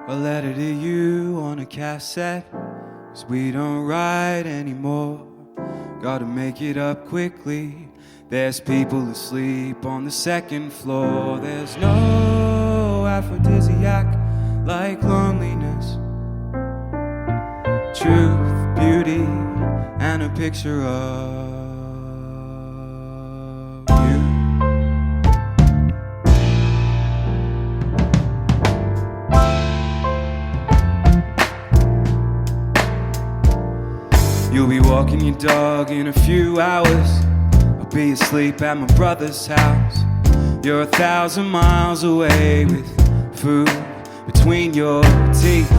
A letter to you on a cassette, 'cause we don't write anymore. Gotta make it up quickly. There's people asleep on the second floor. There's no aphrodisiac like loneliness. Truth, beauty, and a picture of you. You'll be walking your dog in a few hours. I'll be asleep at my brother's house. You're 1,000 miles away with food between your teeth.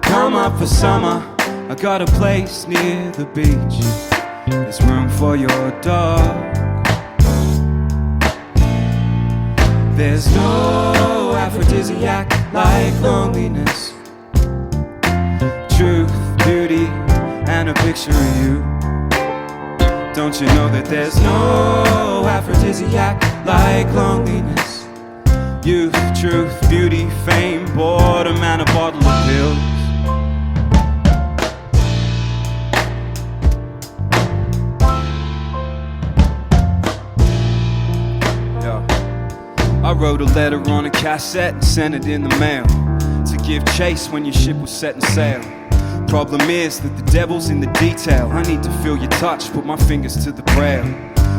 Come up for summer, I got a place near the beach. There's room for your dog. There's no aphrodisiac like loneliness. Truth, beauty, and a picture of you. Don't you know that there's no aphrodisiac like loneliness? Youth, truth, beauty, fame, boredom, and a bottle of pills. I wrote a letter on a cassette and sent it in the mail to give chase when your ship was setting sail. Problem is that the devil's in the detail. I need to feel your touch, put my fingers to the braille.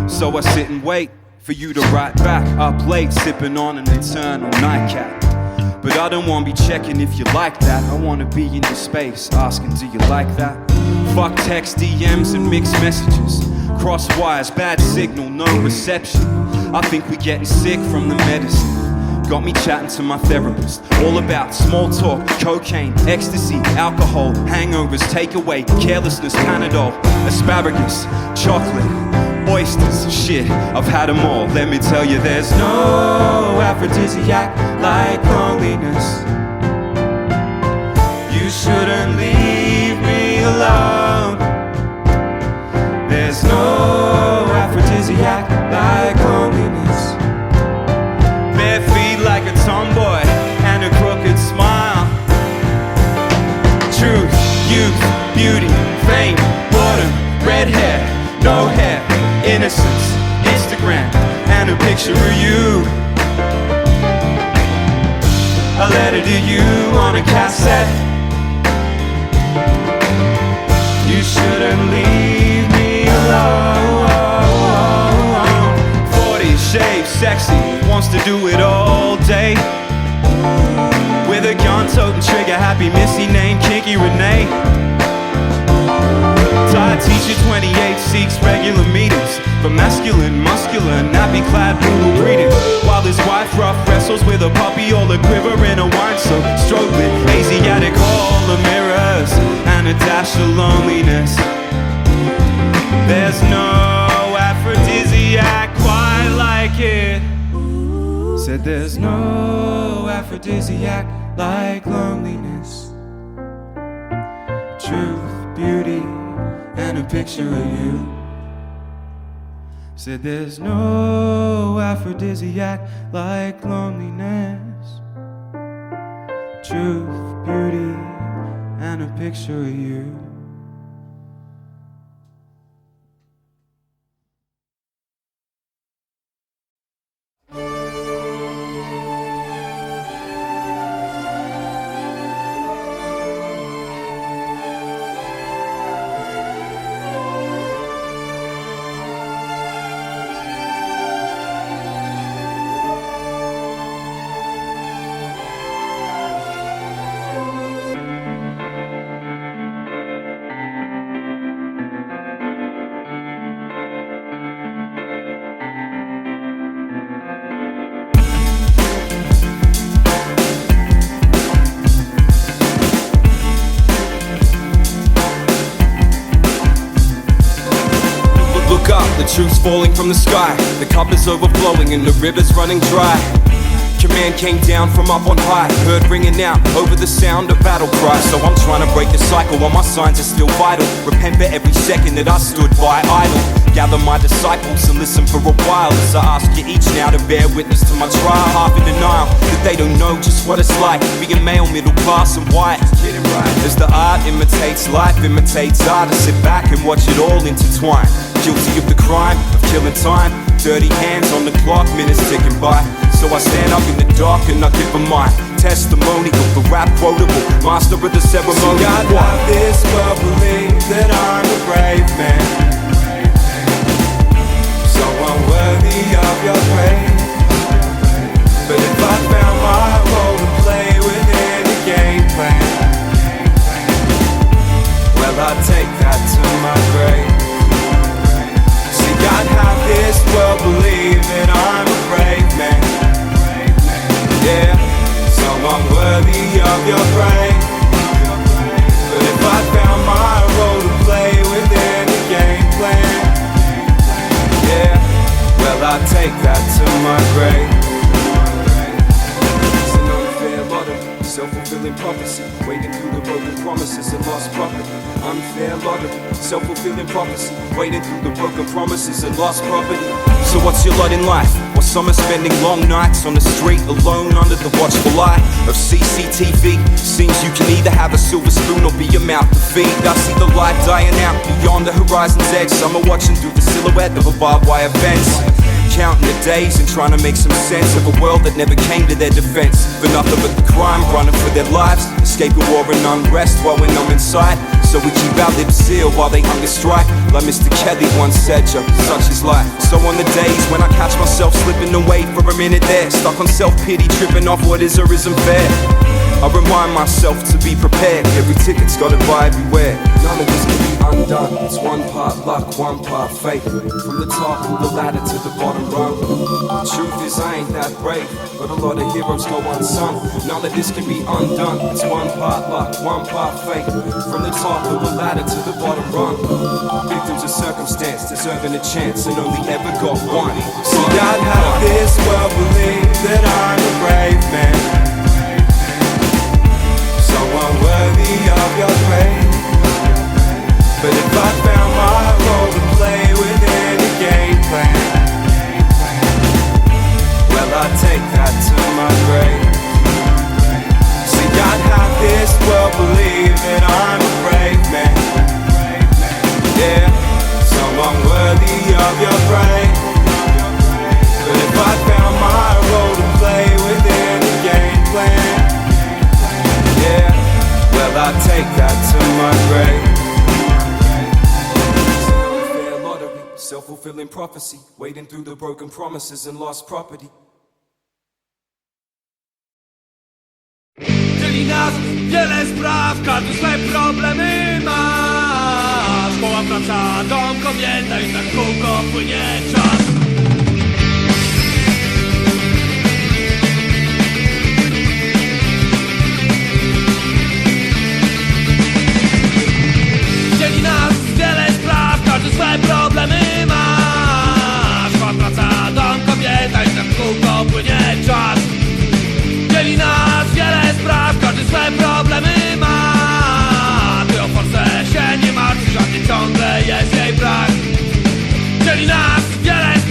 So I sit and wait for you to write back. Up late, sipping on an eternal nightcap. But I don't wanna be checking if you like that. I wanna be in your space, asking do you like that? Fuck text, DMs and mixed messages. Cross wires, bad signal, no reception. I think we're getting sick from the medicine. Got me chatting to my therapist, all about small talk, cocaine, ecstasy, alcohol, hangovers, takeaway, carelessness, Panadol, asparagus, chocolate, oysters, shit, I've had them all. Let me tell you, there's no aphrodisiac like loneliness. You shouldn't leave me alone. There's no aphrodisiac like loneliness. Bare feet like a tomboy and a crooked smile. Truth, youth, beauty, fame, boredom, red hair, no hair, innocence, Instagram, and a picture of you. A letter to you on a cassette. You shouldn't leave me alone. 40, shave, sexy, wants to do it all day. With a gun, toting trigger, happy Missy named Kinky Renee. Tired teacher 28 seeks regular meetings for masculine, muscular, nappy-clad brutal greetings. While his wife rough wrestles with a puppy, all a quiver in a wine soak, stroke lit, Asiatic, all the mirrors, and a dash of loneliness. There's no aphrodisiac quite like it. Said there's no aphrodisiac like loneliness. Truth, beauty, and a picture of you. Said there's no aphrodisiac like loneliness. Truth, beauty, and a picture of you. The truth's falling from the sky. The cup is overflowing and the river's running dry. Command came down from up on high, heard ringing out over the sound of battle cries. So I'm trying to break the cycle while my signs are still vital. Repent for every second that I stood by idle. Gather my disciples and listen for a while, as I ask you each now to bear witness to my trial. Half in denial that they don't know just what it's like being male, middle class and white. As the art imitates life, imitates art, I sit back and watch it all intertwine. Guilty of the crime of killing time, dirty hands on the clock, minutes ticking by. So I stand up in the dark and I give them my testimony of the rap quotable, master of the ceremony. So God love this world, believe that I'm a brave man, so unworthy of your praise. But if I found my role to play within the game plan, well, I'd take that to my grave. See, God have this world believe that I'm a brave man, yeah, so unworthy of your praise. But if I found my role to play within the game plan, yeah, well, I'd take that to my grave. It's an unfair lottery, self-fulfilling prophecy, wading through the broken promises and lost property. Unfair lottery, self-fulfilling prophecy, wading through the broken promises and lost property. So what's your lot in life? Or some are spending long nights on the street alone under the watchful eye of CCTV. Seems you can either have a silver spoon or be a mouth to feed. I see the light dying out beyond the horizon's edge. Some are watching through the silhouette of a barbed wire fence, counting the days and trying to make some sense of a world that never came to their defense. For nothing but the crime, running for their lives, escaping war and unrest while we're numb inside. So we keep our lips sealed while they hunger strike. Like Mr. Kelly once said, yo, such is life. So on the days when I catch myself slipping away for a minute there, stuck on self-pity, tripping off what is or isn't fair, I remind myself to be prepared. Every ticket's got a buyer beware. None of this can be undone. It's one part luck, one part fate. From the top of the ladder to the bottom rung. The truth is I ain't that brave, but a lot of heroes go unsung. None of this can be undone. It's one part luck, one part fate. From the top of the ladder to the bottom rung. Victims of circumstance deserving a chance and only ever got one. See, God have this world believe that I'm a brave man, so unworthy of your praise. But if I found my role to play within the game plan, well, I'd take that to my grave. See, God have this world believe that I'm a brave man, yeah, so unworthy of your praise. But if I found my role to play within the game plan, yeah, well, I'd take that to my grave. It's an unfair lottery, self-fulfilling prophecy, wading through the broken promises and lost property. Dzieli nas wiele spraw, każdy swe problemy ma. Szkoła, praca, dom, kobieta i tak kółko płynie czas. Dzieli nas wiele spraw, każdy swe problemy ma. Szkoła, praca, dom, kobieta i tak kółko płynie czas. Dzieli nas wiele spraw, każdy swe problemy ma. Ty o forsę się nie martw, żadnie ciągle jest jej brak. Dzieli nas wiele spraw.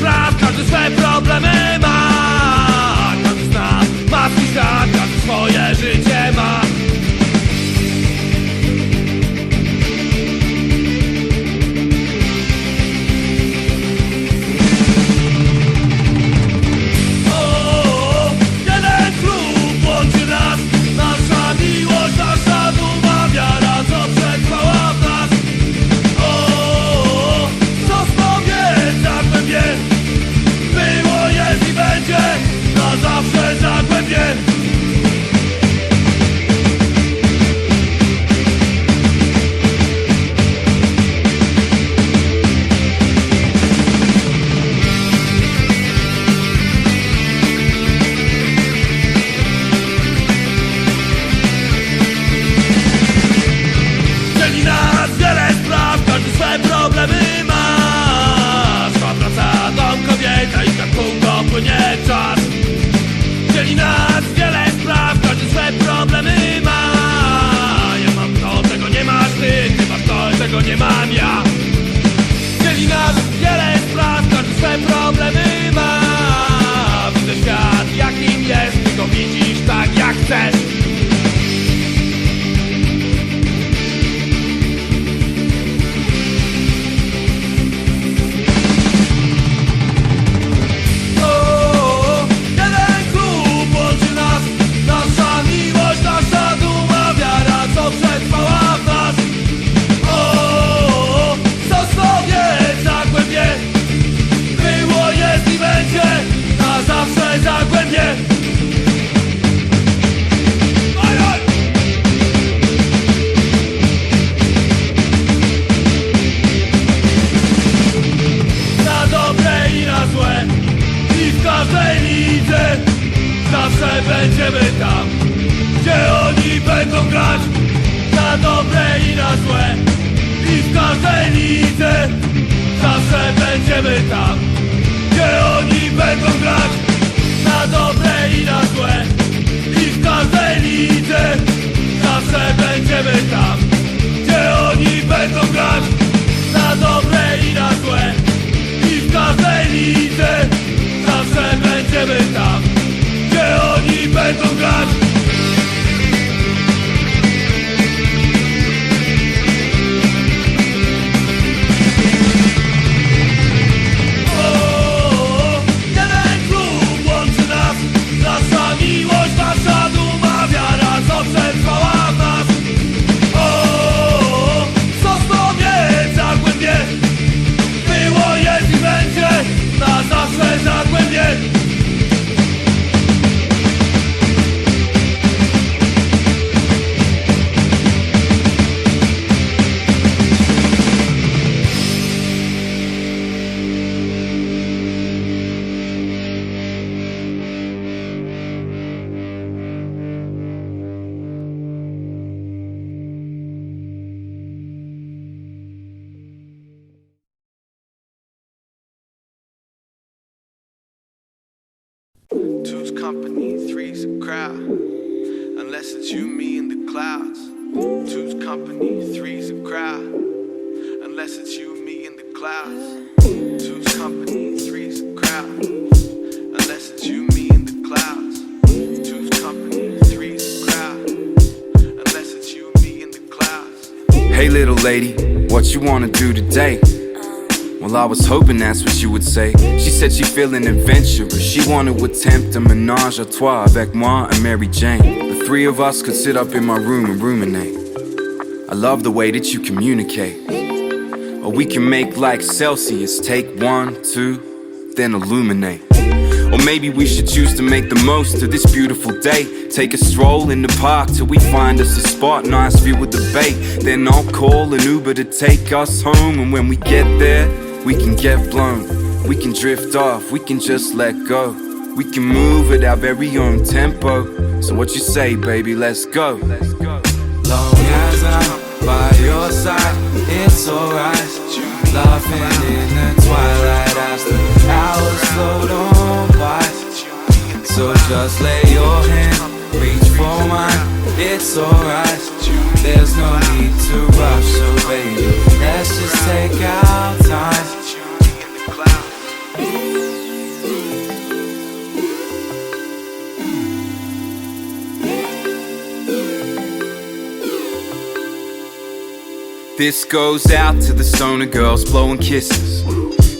będą grać na dobre i na złe. I w każdej lidze zawsze będziemy tam, gdzie oni będą grać na dobre i na złe. I w każdej lidze zawsze będziemy tam, gdzie oni będą grać na dobre i na złe. I w każdej lidze zawsze będziemy tam, gdzie oni będą grać. Jeden klub łączy nas, nasza miłość, nasza duma, wiara, co przetrwała w nas. Sosnowiec, Zagłębie, było, jest i będzie na zawsze Zagłębie. Two's company, three's a crowd. Unless it's you, me, and the clouds. Two's company, three's a crowd. Unless it's you, me, and the clouds. Two's company, three's a crowd. Unless it's you, me, and the clouds. Two's company, three's a crowd. Unless it's you, me, and the clouds. Hey little lady, what you wanna do today? Well, I was hoping that's what you would say. She said she feeling adventurous. She wanted to attempt a ménage à trois avec moi and Mary Jane. The three of us could sit up in my room and ruminate. I love the way that you communicate. Or we can make like Celsius. Take 1, 2, then illuminate. Or maybe we should choose to make the most of this beautiful day. Take a stroll in the park till we find us a spot, nice view of the bay. Then I'll call an Uber to take us home. And when we get there, we can get blown, we can drift off, we can just let go. We can move at our very own tempo. So what you say, baby, let's go. Long as I'm by your side, it's alright. Laughing in the twilight as the hours slowed on by. So just lay your hand, reach for mine, it's alright. There's no need to rush, so baby, let's just take our time. This goes out to the stoner girls blowing kisses.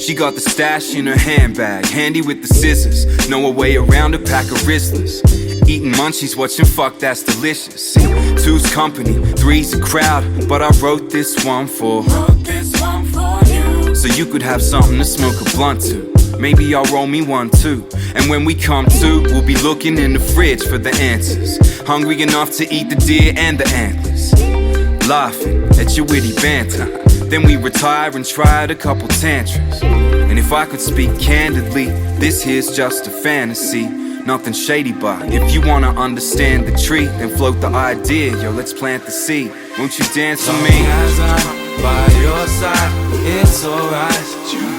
She got the stash in her handbag, handy with the scissors. Know a way around a pack of Rizzlers. Eating munchies, watching fuck, that's delicious. See, two's company, three's a crowd. But I wrote this one for you, so you could have something to smoke a blunt to. Maybe I'll roll me one too. And when we come to, we'll be looking in the fridge for the answers. Hungry enough to eat the deer and the antlers. Laughing at your witty banter. Then we retire and try out a couple tantrums. And if I could speak candidly, this here's just a fantasy. Nothing shady, but if you wanna understand the tree, then float the idea, yo, let's plant the seed. Won't you dance with me? As I'm by your side, it's alright.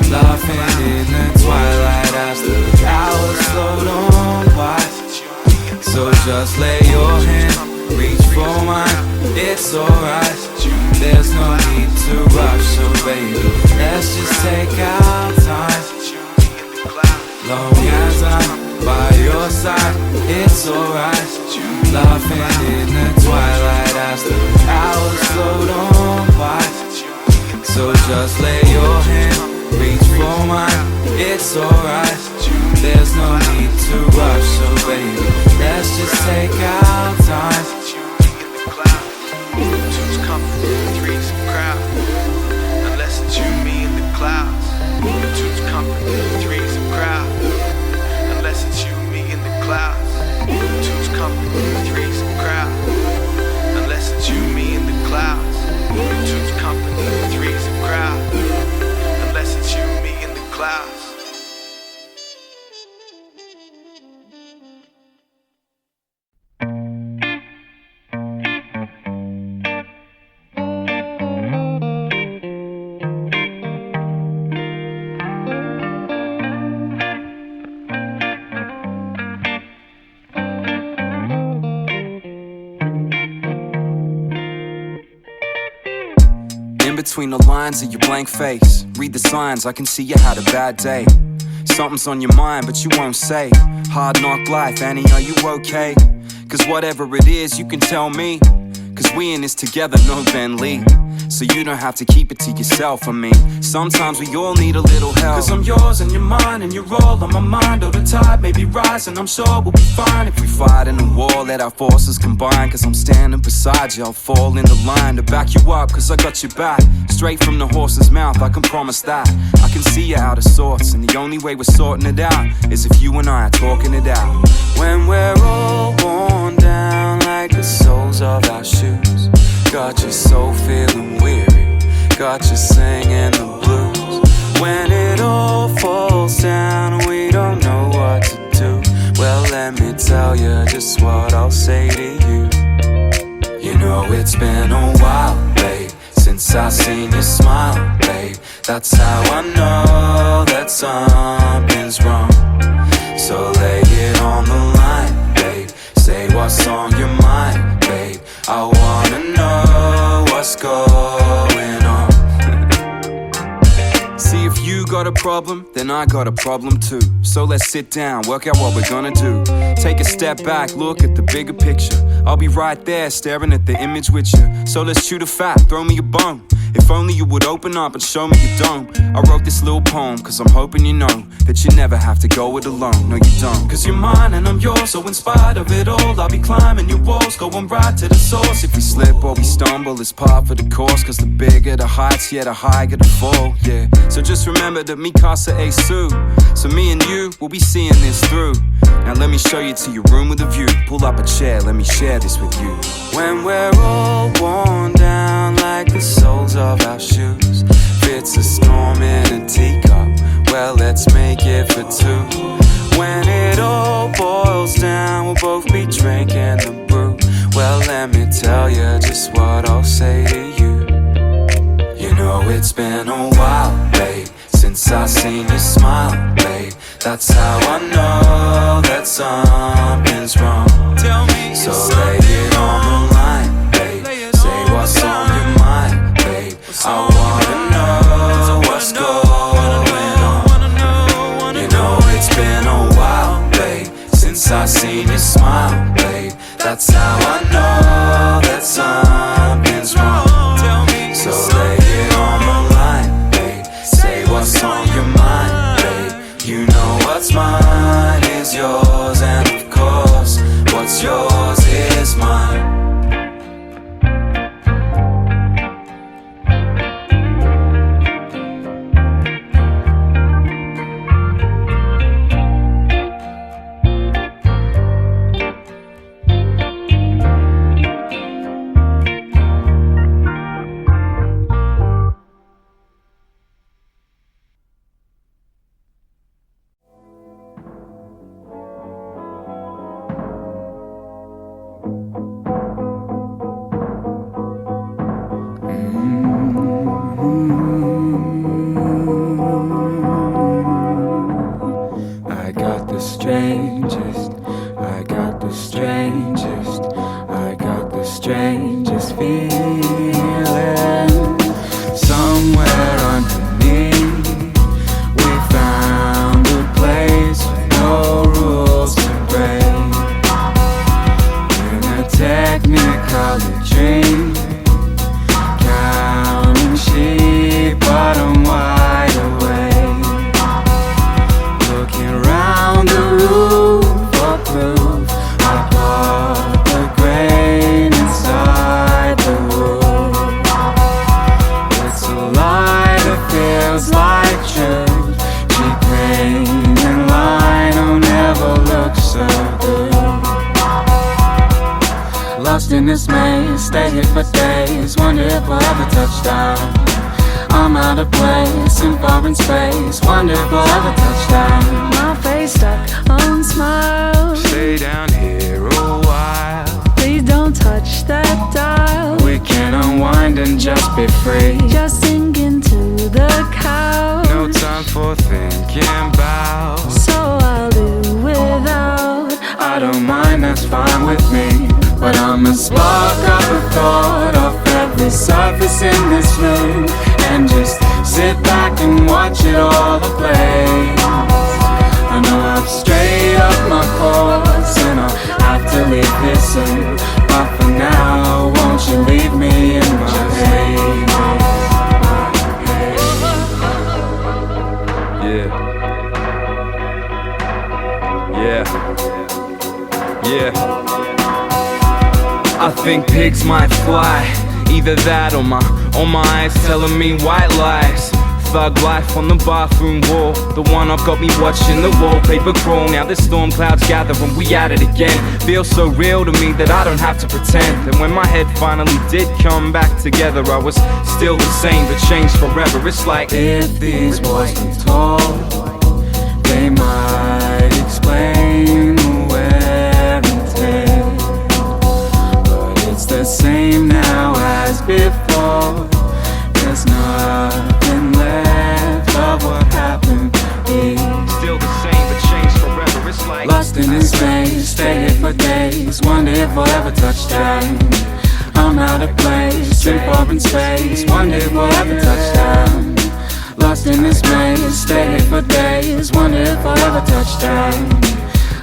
Laughing in the twilight as the hours slowed on by. So just lay your hand, reach for mine, it's alright. There's no need to rush, so baby, let's just take our time. Long as I'm by your side, it's alright. Laughing in the twilight as the hours slowed on by. So just lay your hand, reach for mine, it's alright. There's no need to rush, so baby, let's just take our time. Two's company, three's a crowd. Unless it's you, me, and the clouds. Two's company, three's a crowd. Unless it's you, me, and the clouds. Two's company, three's a crowd. Unless it's you, me, and the clouds. Two's company, three's a crowd. Unless it's you, me, and the clouds. in between the lines of your blank face. Read the signs, I can see you had a bad day. Something's on your mind, but you won't say. Hard knock life, Annie, are you okay? Cause whatever it is, you can tell me. Cause we in this together, no Ben Lee. So you don't have to keep it to yourself, I mean. Sometimes we all need a little help. Cause I'm yours and you're mine and you're all on my mind. Oh, the tide may be rising, I'm sure we'll be fine. If we fight in a war, let our forces combine. Cause I'm standing beside you, I'll fall in the line to back you up, cause I got your back. Straight from the horse's mouth, I can promise that. I can see you out of sorts, and the only way we're sorting it out is if you and I are talking it out. When we're all worn down like the soles of our shoes, got your soul feeling weary, got you singing the blues. When it all falls down and we don't know what to do, well, let me tell you just what I'll say to you. You know it's been a while, babe, since I seen you smile, babe. That's how I know that something's wrong. So lay it on the line, babe, say what's on your mind, babe. I wanna know what's going on. See, if you got a problem, then I got a problem too. So let's sit down, work out what we're gonna do. Take a step back, look at the bigger picture. I'll be right there, staring at the image with you. So let's chew the fat, throw me a bone. If only you would open up and show me you don't. I wrote this little poem, cause I'm hoping you know that you never have to go it alone, no you don't. Cause you're mine and I'm yours, so in spite of it all, I'll be climbing your walls, going right to the source. If we slip or we stumble, it's part of the course. Cause the bigger the heights, yeah, the higher the fall, yeah. So just remember that mi casa es su. So me and you, we'll be seeing this through. Now let me show you to your room with a view. Pull up a chair, let me share this with you. When we're all worn down like the soles of our shoes, fits a storm in a teacup, well, let's make it for two. When it all boils down, we'll both be drinking the brew. Well, let me tell you just what I'll say to you. You know it's been a while, babe, since I seen you smile, babe. That's how I know that something's wrong. Tell me, so lay it on the line, babe, say what's on your mind, babe. I wanna know what's going on. You know it's been a while, babe, since I seen you smile, babe. That's how I know that something's wrong. So lay it on the line, babe, say what's on your mind, babe. You know what's mine is yours, and of course what's yours is mine. In this maze, stay here for days. Wonder if we'll ever touch down. I'm out of place in foreign space. Wonder if we'll ever touch down. My face stuck on smile. Stay down here a while. Please don't touch that dial. We can unwind and just be free. Just sink into the couch. No time for thinking about. So I'll do without. I don't mind, that's fine with me. But I'm a spark of a thought off every every surface in this room and just sit back and watch it all play. I know I've strayed up my course and I'll have to leave here soon, but for now, won't you leave me in my hay? Yeah. I think pigs might fly. Either that or my eyes telling me white lies. Thug life on the bathroom wall, the one I've got me watching the wallpaper crawl. Now the storm clouds gather and we at it again. Feels so real to me that I don't have to pretend. And when my head finally did come back together, I was still the same but changed forever. It's like, if these walls be tall, they might explain the wear and tear, but it's the same now as before. There's nothing left of what happened here. Still the same but changed forever. It's like, lost in this space, stay here for days, wonder if I'll ever touch down. I'm out of place, in foreign space, wonder if I'll ever touch down. Lost in this maze, stay here for days, wonder if I'll ever touch down.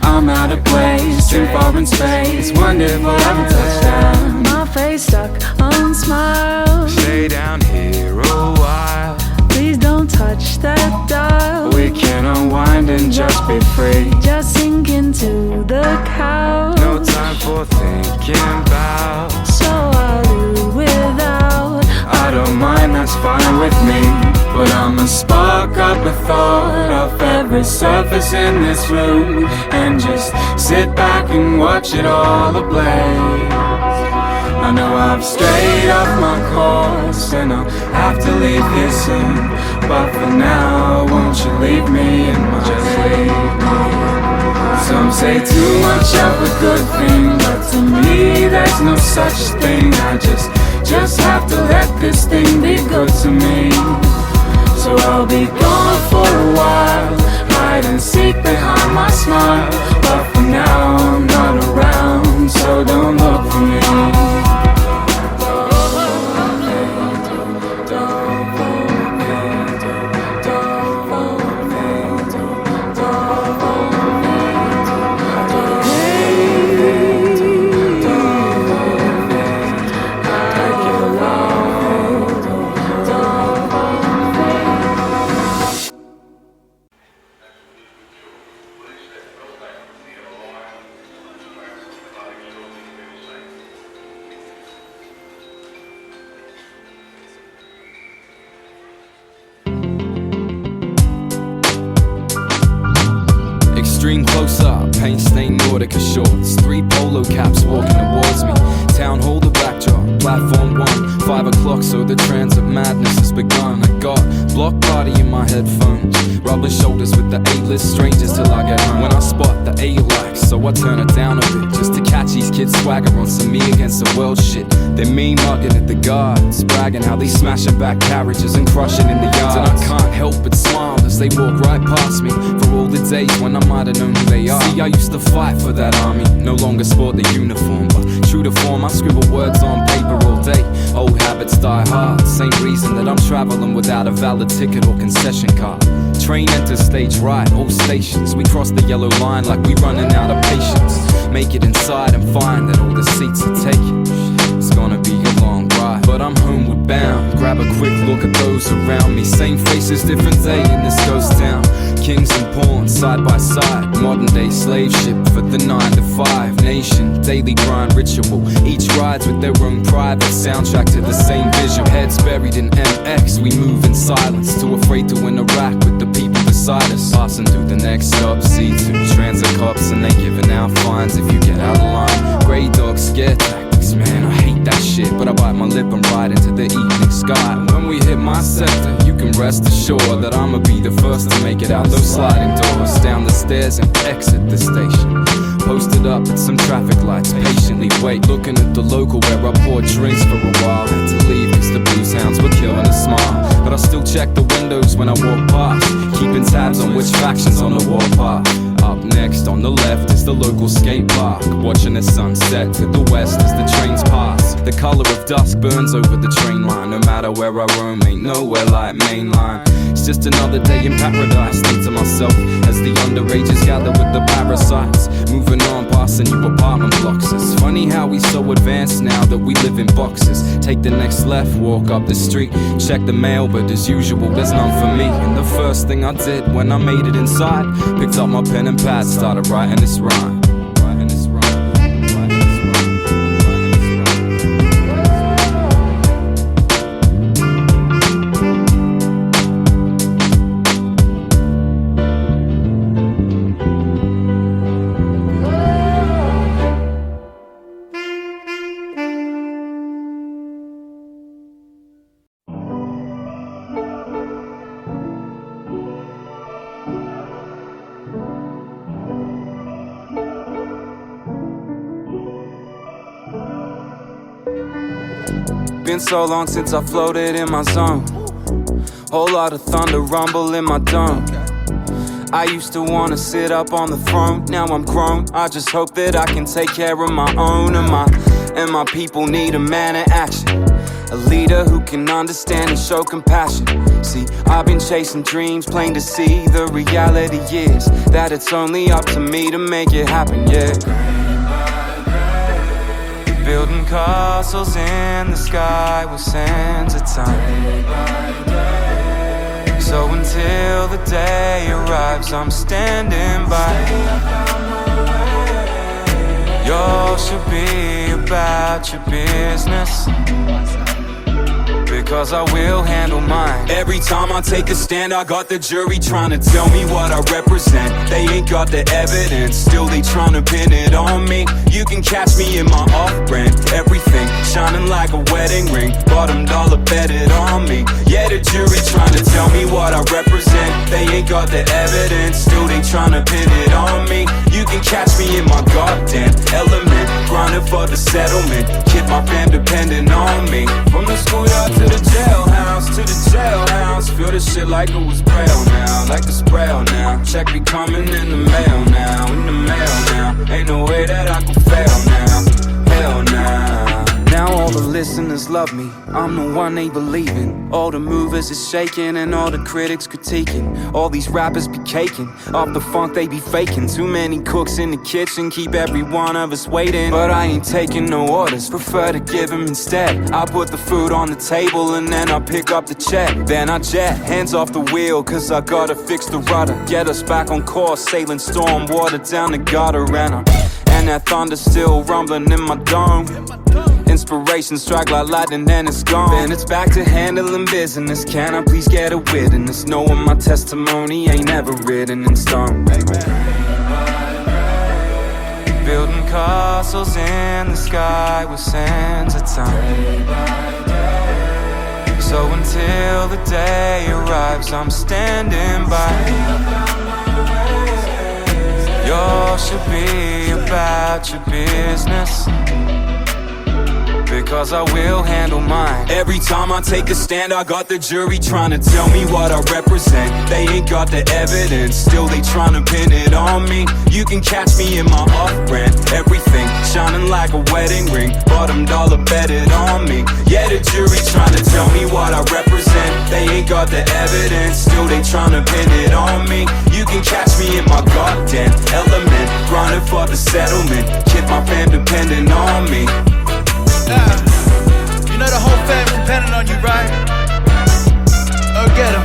I'm out of place, in foreign space, wonder if I'll ever touch down. My face stuck on smiles. stay down here a while. Please don't touch that dial. We can unwind and just be free. Just sink into the couch. No time for thinking about. So I'll do without. I don't mind, that's fine with me, but I'ma spark up a thought off every surface in this room and just sit back and watch it all ablaze. I know I've strayed off my course and I'll have to leave here soon, but for now, won't you leave me in my way? Some say too much of a good thing, but to me there's no such thing. I just have to let this thing be good to me. So I'll be gone for a while, hide and seek behind my smile, but for now I'm not around, so don't look for me. Extreme close-up, paint-stained Nautica shorts, 3 polo caps walking towards me. Town hall, the backdrop, platform 1, 5 o'clock, so the transit madness has begun. I got block party in my headphones, rubbing shoulders with the A-list strangers till I get home. When I spot the A-likes, so I turn it down a bit, just to catch these kids swagger on some me against the world shit. They're mean mugging at the guards, bragging how they smashing back carriages and crushing in the yards. And I can't help but smile as they walk right past me, for all the days when I might have known who they are. See, I used to fight for that army, no longer sport the uniform, but true to form, I scribble words on paper all day. Old habits die hard, same reason that I'm traveling without a valid ticket or concession card. Train enters stage right, all stations, we cross the yellow line like we running out of patience. Make it inside and find that all the seats are taken. It's gonna be a long ride, but I'm homeward bound. Grab a quick look at those around me, same faces, different day in this ghost town. Kings and pawns side by side, modern day slave ship for the 9 to 5 nation. Daily grind ritual, each rides with their own private soundtrack to the same vision. Heads buried in MX, we move in silence, too afraid to interact with the people beside us. Passing through the next stop, C2 transit cops, and they giving out fines if you get out of line. Grey dog scare tactics, man, I hate that shit, but I bite my lip and ride into the evening sky. When we hit my sector, you can rest assured that I'ma be the first to make it out those sliding doors, down the stairs and exit the station. Posted up at some traffic lights, patiently wait, looking at the local where I poured drinks for a while. Had to leave cause the blue sounds were killing a smile, but I still check the windows when I walk past, keeping tabs on which factions on the warpath. Up next on the left is the local skate park, watching the sunset. To the west as the trains pass, the colour of dusk burns over the train line. No matter where I roam, ain't nowhere like mainline. It's just another day in paradise, think to myself as the underages gather with the parasites. Moving on, passing you apartment blocks. It's funny how we so advanced now that we live in boxes. Take the next left, walk up the street, check the mail, but as usual there's none for me. And the first thing I did when I made it inside, picked up my pen and pad, started writing this rhyme. Been so long since I floated in my zone. Whole lot of thunder rumble in my dome. I used to wanna sit up on the throne. Now I'm grown, I just hope that I can take care of my own. And my people need a man of action, a leader who can understand and show compassion. See, I've been chasing dreams, plain to see. The reality is that it's only up to me to make it happen, yeah. Building castles in the sky with sands of time. So until the day arrives, I'm standing by. Yours should be about your business, because I will handle mine. Every time I take a stand, I got the jury trying to tell me what I represent. They ain't got the evidence, still they trying to pin it on me. You can catch me in my off-brand, everything shining like a wedding ring. Bottom dollar bet it on me. Yeah, the jury trying to tell me what I represent. They ain't got the evidence, still they trying to pin it on me. You can catch me in my goddamn element, grinding for the settlement. Kid, my fam depending on me. From the schoolyard to the jailhouse, to the jailhouse. Feel this shit like it was braille now, like the sprawl now. Check be coming in the mail now, in the mail now. Ain't no way that I can fail now, hell nah. Now all the listeners love me, I'm the one they believe in. All the movers is shaking and all the critics critiquing. All these rappers be caking, off the funk they be faking. Too many cooks in the kitchen, keep every one of us waiting. But I ain't taking no orders, prefer to give them instead. I put the food on the table and then I pick up the check. Then I jet, hands off the wheel, cause I gotta fix the rudder. Get us back on course, sailing storm water down the gutter. And that thunder still rumbling in my dome. Inspiration strike like lightning, then it's gone. Then it's back to handling business. Can I please get a witness, knowing my testimony ain't ever written in stone. Building castles in the sky with sands of time. So until the day arrives, I'm standing by. Yours should be about your business, because I will handle mine. Every time I take a stand, I got the jury trying to tell me what I represent. They ain't got the evidence, still they trying to pin it on me. You can catch me in my off-brand, everything shining like a wedding ring. Bottom dollar bet it on me. Yeah, the jury trying to tell me what I represent. They ain't got the evidence, still they trying to pin it on me. You can catch me in my goddamn element, grinding for the settlement. Kid, my fam depending on me. You know the whole fam depending on you, right? Oh, get him.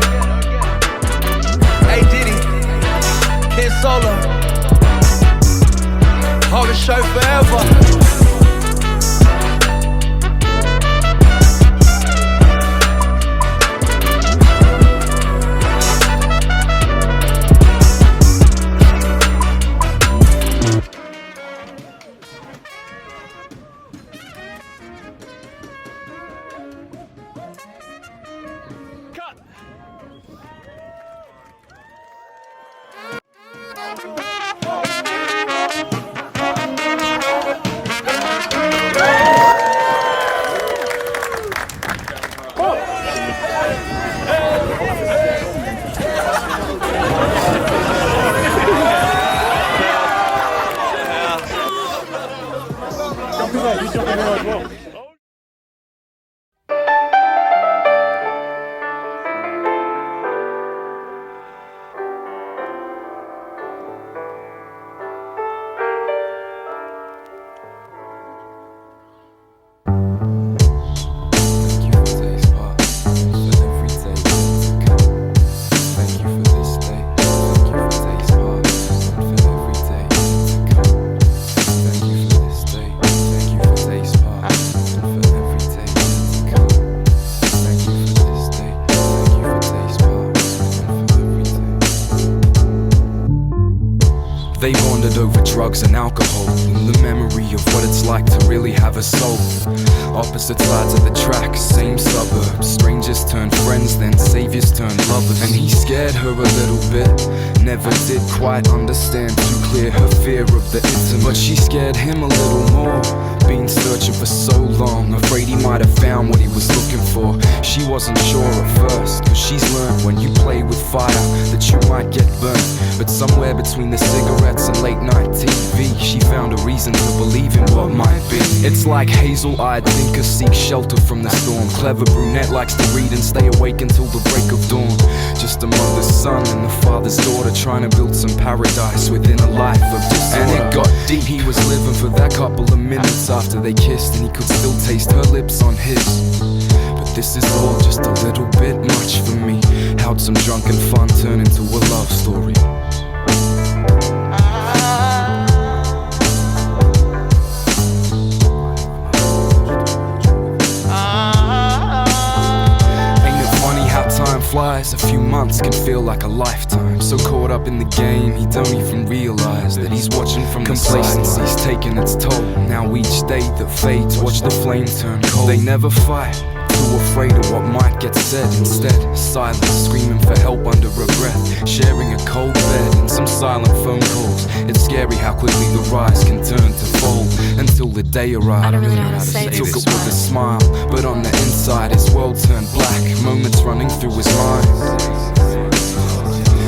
Hey, Diddy, Kid Solo, Horror Show forever. burned over drugs and alcohol, and the memory of what it's like to really have a soul. Opposite sides of the track, same suburbs. Strangers turn friends, then saviors turn lovers. And he scared her a little bit, never did quite understand too clear her fear of the intimate. But she scared him a little more, been searching for so long, afraid he might have found what he was looking for. She wasn't sure at first, cause she's learned when you play with fire that you might get burnt. But somewhere between the cigarettes and late night TV, she found a reason to believe in what might be. It's like hazel-eyed thinkers seek shelter from the storm. Clever brunette likes to read and stay awake until the break of dawn. Just a mother's son and the father's daughter trying to build some paradise within a life of disorder. And it got deep, he was living for that couple of minutes after they kissed, and he could still taste her lips on his. But this is all just a little bit much for me. How'd some drunken fun turn into a love story? Flies, a few months can feel like a lifetime. So caught up in the game, he don't even realize that he's watching from the side. Complacency's taking its toll. Now each day that fades, watch the flame turn cold. They never fight, too afraid of what might get said. Instead, silence, screaming for help under a breath, sharing a cold bed and some silent phone calls. It's scary how quickly the rise can turn to fold, until the day arrived. I don't really know how to say this. Took it with a smile, but on the inside his world turned black, moments running through his mind.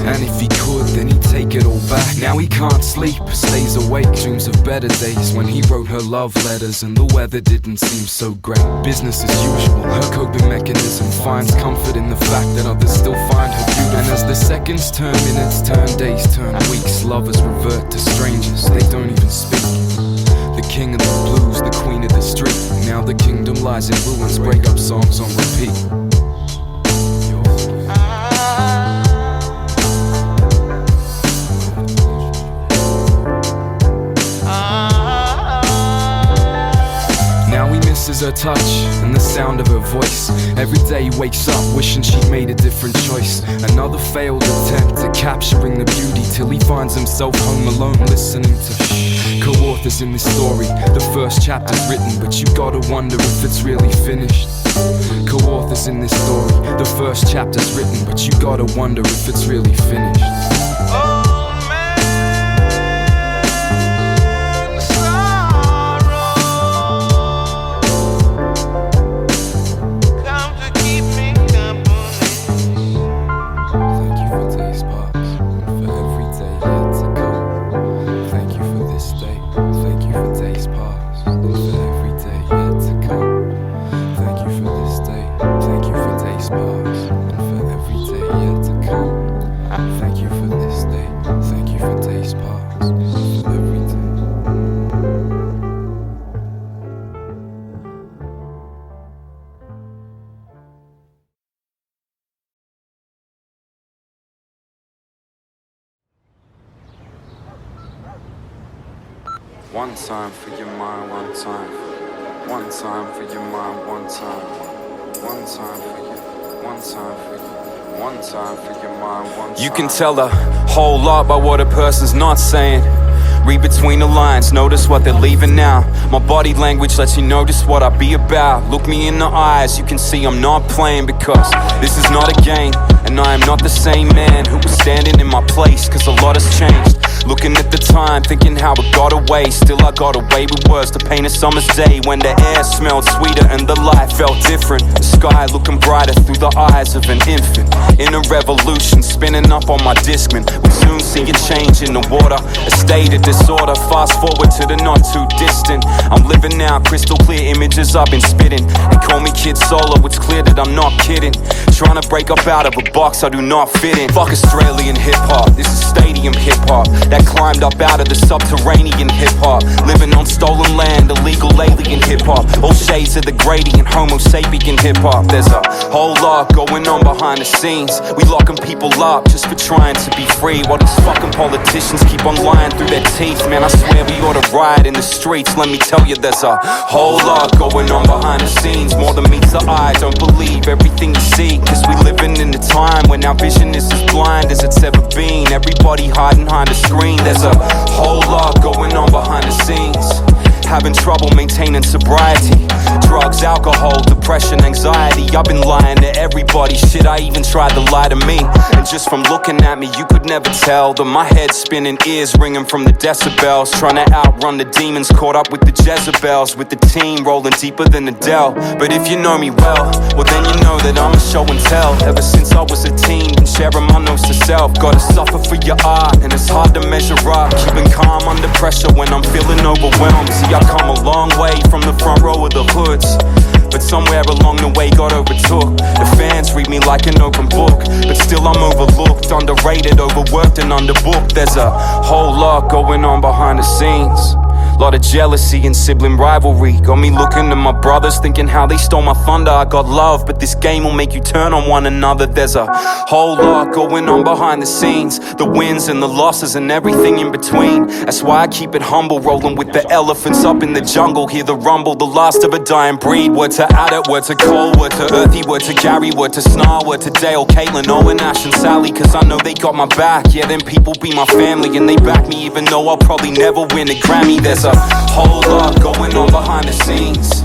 And if he could, then he'd take it all back. Now he can't sleep, stays awake, dreams of better days when he wrote her love letters and the weather didn't seem so great. Business as usual, her coping mechanism finds comfort in the fact that others still find her beautiful. And as the seconds turn minutes, turn days, turn weeks, lovers revert to strangers, they don't even speak. The king of the blues, the queen of the street, now the kingdom lies in ruins, breakup songs on repeat. Her touch and the sound of her voice. Every day he wakes up wishing she'd made a different choice. Another failed attempt at capturing the beauty, till he finds himself home alone listening to co-authors in this story. The first chapter's written, but you gotta wonder if it's really finished. Co-authors in this story. The first chapter's written, but you gotta wonder if it's really finished. One time for your mind, one time. One time for your mind, one time. One time for you, one time for you. One time for your mind, one time. You can tell a whole lot by what a person's not saying. Read between the lines, notice what they're leaving now. My body language lets you notice what I be about. Look me in the eyes, you can see I'm not playing, because this is not a game, and I am not the same man who was standing in my place, cause a lot has changed. Looking at the time, thinking how it got away. Still I got away with words to paint a summer's day, when the air smelled sweeter and the light felt different. The sky looking brighter through the eyes of an infant. In a revolution, spinning up on my Discman. We soon see a change in the water, a state of disorder. Fast forward to the not too distant. I'm living now, crystal clear images I've been spitting. They call me Kid Solo, it's clear that I'm not kidding. Trying to break up out of a box I do not fit in. Fuck Australian hip-hop, this is stadium hip-hop that climbed up out of the subterranean hip-hop. Living on stolen land, illegal alien hip-hop. All shades of the gradient, homo sapien hip-hop. There's a whole lot going on behind the scenes. We locking people up just for trying to be free, while these fucking politicians keep on lying through their teeth. Man, I swear we ought to riot in the streets. Let me tell you, there's a whole lot going on behind the scenes. More than meets the eye, don't believe everything you see, cause we living in a time when our vision is as blind as it's ever been. Everybody hiding behind a screen, screen. There's a whole lot going on behind the scenes. Having trouble maintaining sobriety. Drugs, alcohol, depression, anxiety. I've been lying to everybody, shit, I even tried to lie to me. And just from looking at me, you could never tell that my head's spinning, ears ringing from the decibels. Trying to outrun the demons, caught up with the Jezebels. With the team rolling deeper than Adele. But if you know me well then you know that I'm a show and tell. Ever since I was a teen, been sharing my notes to self. Gotta suffer for your art, and it's hard to measure up. Keeping calm under pressure when I'm feeling overwhelmed. See, I come a long way from the front row of the hoods, but somewhere along the way got overtook. The fans read me like an open book, but still I'm overlooked, underrated, overworked and underbooked. There's a whole lot going on behind the scenes. Lot of jealousy and sibling rivalry. Got me looking at my brothers, thinking how they stole my thunder. I got love, but this game will make you turn on one another. There's a whole lot going on behind the scenes. The wins and the losses and everything in between. That's why I keep it humble, rolling with the elephants up in the jungle. Hear the rumble, the last of a dying breed. Word to Addit, word to Cole, word to Earthy, word to Gary, word to Snarl, word to Dale, Caitlin, Owen, Ash and Sally. Cause I know they got my back. Yeah, them people be my family, and they back me even though I'll probably never win a Grammy. There's a whole lot going on behind the scenes,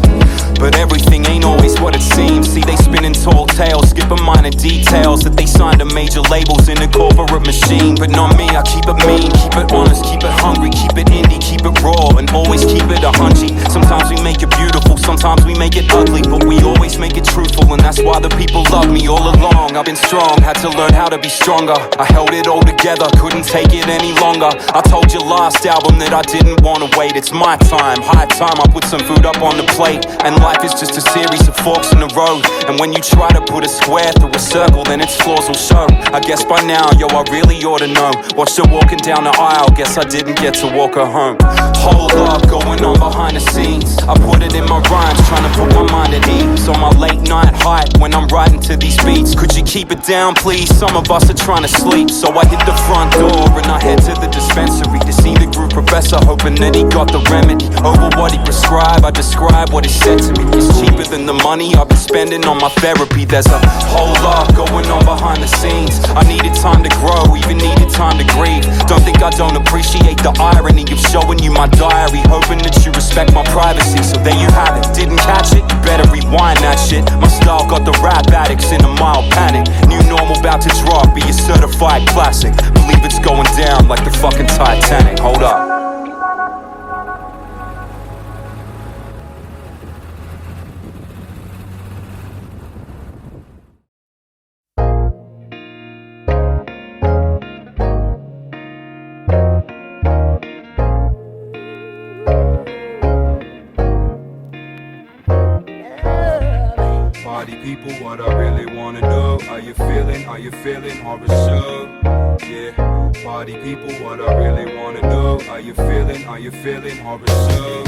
but everything ain't always what it seems. See, they spinning tall tales, skipping minor details. That they signed to major labels in a corporate machine. But not me, I keep it mean, keep it honest, keep it hungry, keep it indie, keep it raw, and always keep it a hunchie. Sometimes we make it beautiful, sometimes we make it ugly, but we always make it truthful, and that's why the people love me all along. I've been strong, had to learn how to be stronger. I held it all together, couldn't take it any longer. I told you last album that I didn't wanna wait. It's my time, high time I put some food up on the plate. And life is just a series of forks in the road, and when you try to put a square through a circle, then its flaws will show. I guess by now, yo, I really ought to know. Watched her walking down the aisle, guess I didn't get to walk her home. Whole lot going on behind the scenes. I put it in my rhymes, trying to put my mind at ease. On my late night hype when I'm riding to these beats. Could you keep it down, please? Some of us are trying to sleep. So I hit the front door and I head to the dispensary to see the group professor, hoping that he got the remedy. Over what he prescribed, I describe what he said to me. It's cheaper than the money I've been spending on my therapy. There's a whole lot going on behind the scenes. I needed time to grow, even needed time to grieve. Don't think I don't appreciate the irony of showing you my diary, hoping that you respect my privacy. So there you have it, didn't catch it? You better rewind that shit. My style got the rap addicts in a mild panic. New normal about to drop, be a certified classic. Believe it's going down like the fucking Titanic. Hold up. Party people, what I really wanna know. Are you feeling horror show? Yeah. Party people, what I really wanna know. Are you feeling horror show?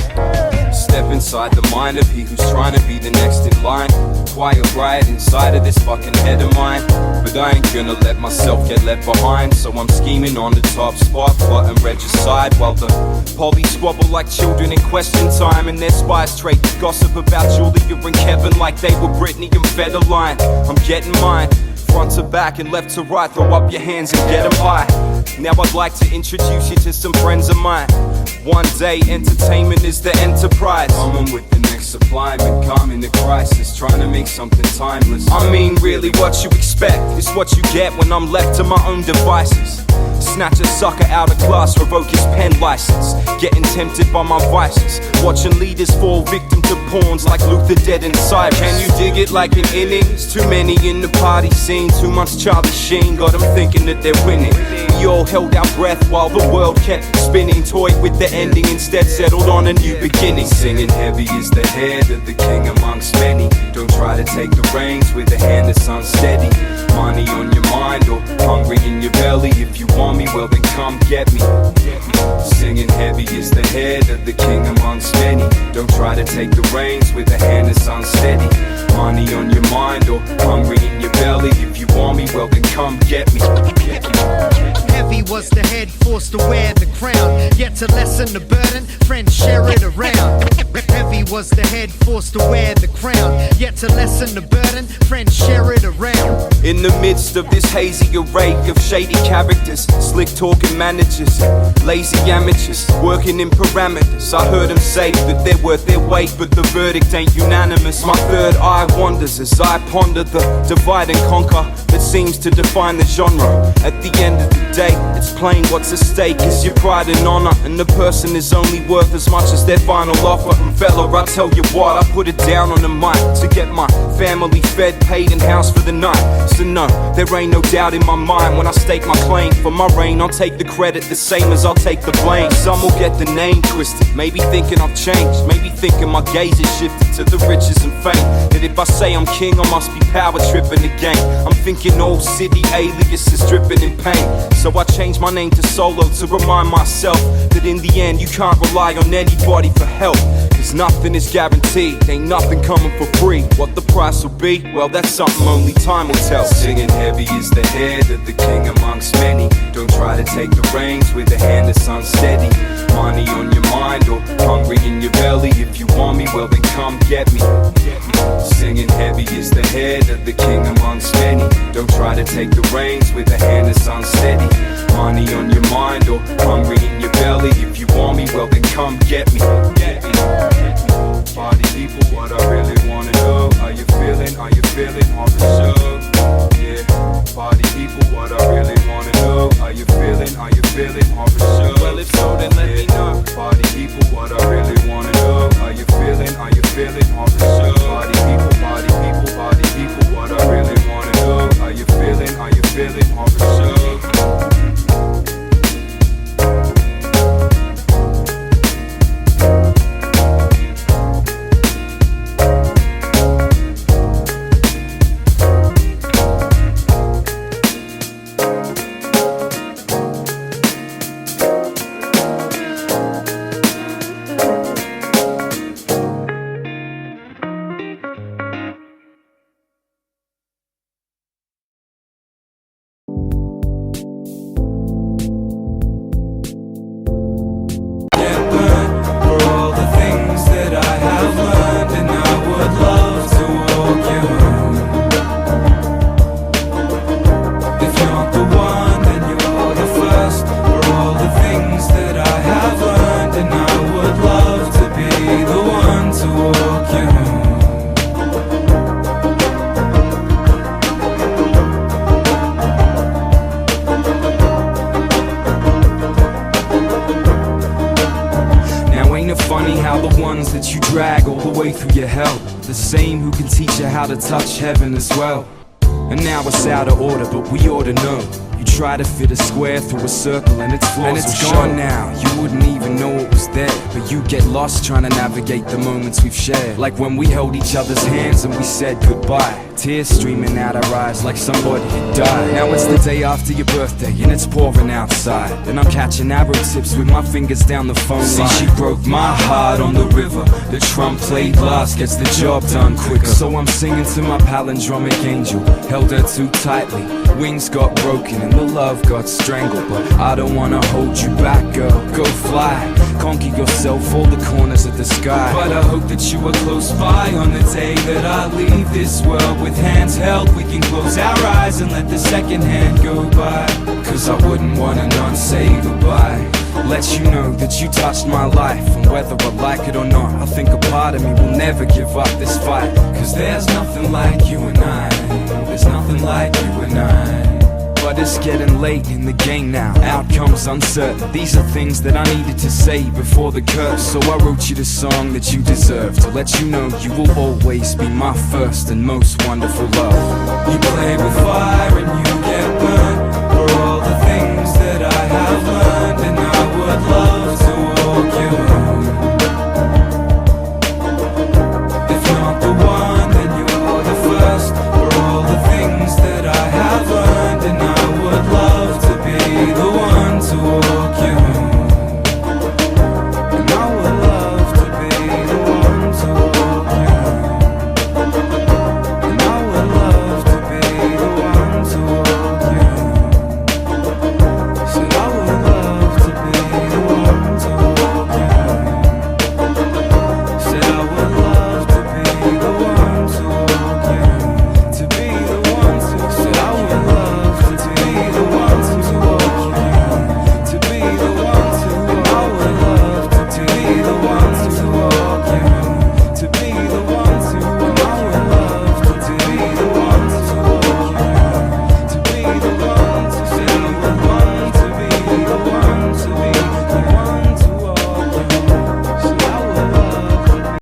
Step inside the mind of he who's trying to be the next in line. Quiet riot inside of this fucking head of mine. But I ain't gonna let myself get left behind. So I'm scheming on the top spot, plotting regicide, while the police squabble like children in question time. And their spies trade gossip about Julia and Kevin like they were Britney and Federline. I'm getting mine, front to back and left to right. Throw up your hands and get them high. Now I'd like to introduce you to some friends of mine. One day entertainment is the enterprise. I'm with the next sublime and calm in the crisis, trying to make something timeless. I mean, really what you expect is what you get when I'm left to my own devices. Snatch a sucker out of class, revoke his pen license. Getting tempted by my vices, watching leaders fall victim to pawns like Luther dead inside. Can you dig it like an innings? Too many in the party scene, too much Charlie Sheen. Got them thinking that they're winning. We all held our breath while the world kept spinning. Toyed with the ending, instead settled on a new beginning. Singing heavy is the head of the king amongst many. Don't try to take the reins with a hand that's unsteady. Money on your mind or hungry in your belly. If you want me, well then come get me. Singing heavy is the head of the king amongst many. Don't try to take the reins with a hand that's unsteady. Money on your mind or hungry in your belly. If you want me, well then come get me. Heavy was the head forced to wear the crown, yet to lessen the burden, friends share it around. Heavy was the head forced to wear the crown, yet to lessen the burden, friends share it around. In the midst of this hazy array of shady characters, slick talking managers, lazy amateurs, working in parameters. I heard them say that they're worth their weight, but the verdict ain't unanimous. My third eye wanders as I ponder the divide and conquer that seems to define the genre. At the end of the day, it's plain what's at stake is your pride and honor, and the person is only worth as much as their final offer. And fella, I tell you what, I put it down on the mic to get my family fed, paid, and housed for the night. So no, there ain't no doubt in my mind when I stake my claim. For my reign, I'll take the credit the same as I'll take the blame. Some will get the name twisted, maybe thinking I've changed, maybe thinking my gaze is shifted to the riches and fame. That if I say I'm king, I must be power tripping the game. I'm thinking old city aliases dripping in pain. So I changed my name to Solo to remind myself that in the end you can't rely on anybody for help. Cause nothing is guaranteed, ain't nothing coming for free. What the price will be, well that's something only time will tell. Singing heavy is the head of the king amongst many. Don't try to take the reins with a hand that's unsteady. Money on your mind or hungry in your belly. If you want me, well then come get me. Singing heavy is the head of the king amongst many. Don't try to take the reins with a hand that's unsteady. Money on your mind or hungry in your belly. If you want me, well then come get me. Party people, what I really wanna know. Are you feeling Horror Show? Yeah. Party people, what I really wanna know. Are you feeling Horror Show? Well if so then let me know. Party people, what I really wanna know. Are you feeling Horror Show? Party people, what I really wanna know. Are you feeling Horror Show? How to touch heaven as well. And now it's out of order, but we ought to know. You try to fit a square through a circle and its flaws and it's gone now. You wouldn't even know it was there, but you get lost trying to navigate the moments we've shared. Like when we held each other's hands and we said goodbye. Tears streaming out our eyes like somebody had died. Now it's the day after your birthday and it's pouring outside, and I'm catching arrow tips with my fingers down the phone line. See, she broke my heart on the river. The trump played last gets the job done quicker. So I'm singing to my palindromic angel. Held her too tightly, wings got broken and the love got strangled. But I don't wanna hold you back, girl, go fly. Conquer yourself all the corners of the sky. But I hope that you are close by on the day that I leave this world. With hands held, we can close our eyes and let the second hand go by. Cause I wouldn't wanna not say goodbye. Let you know that you touched my life, and whether I like it or not, I think a part of me will never give up this fight. Cause there's nothing like you and I. There's nothing like you and I. But it's getting late in the game now, outcomes uncertain. These are things that I needed to say before the curse. So I wrote you the song that you deserve, to let you know you will always be my first and most wonderful love. You play with fire and you get burned for all the things that I have learned, and I would love